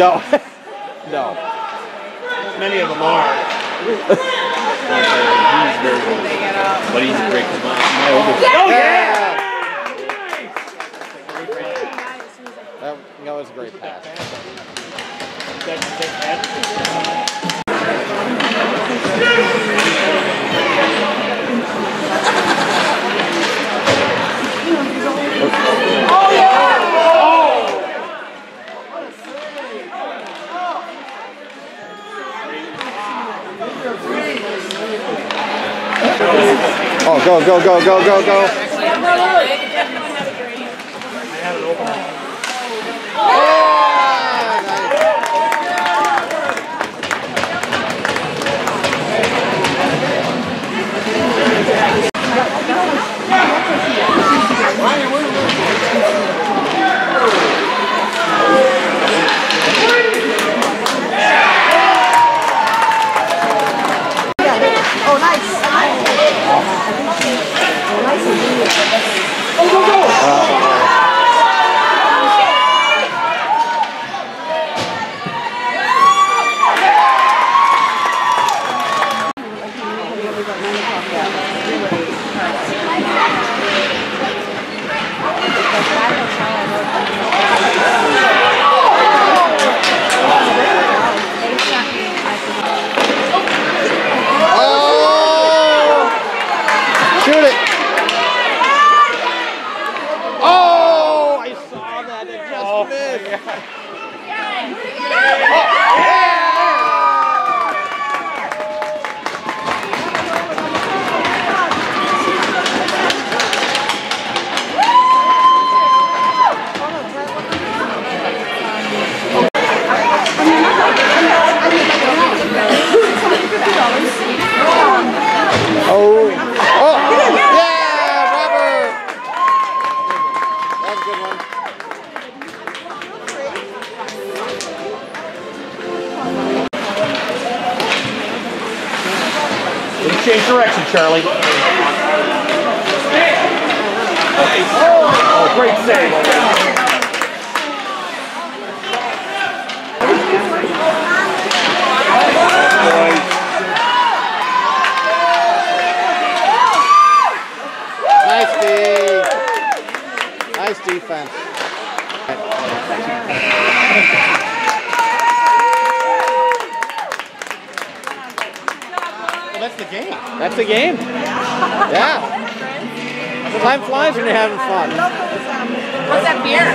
No. No. Many of them are. He's very good. But he's a great combiner. Oh, yeah! That was a great pass. Oh, yeah! Oh, go, go, go, go, go, go. Shoot it! Oh, I saw that. It just missed. Oh, yeah, Robert! That's a good one. Didn't change direction, Charlie. Oh, great save. Nice defense. Well, that's the game. That's the game. Yeah. Time flies when you're having fun. What's that beer?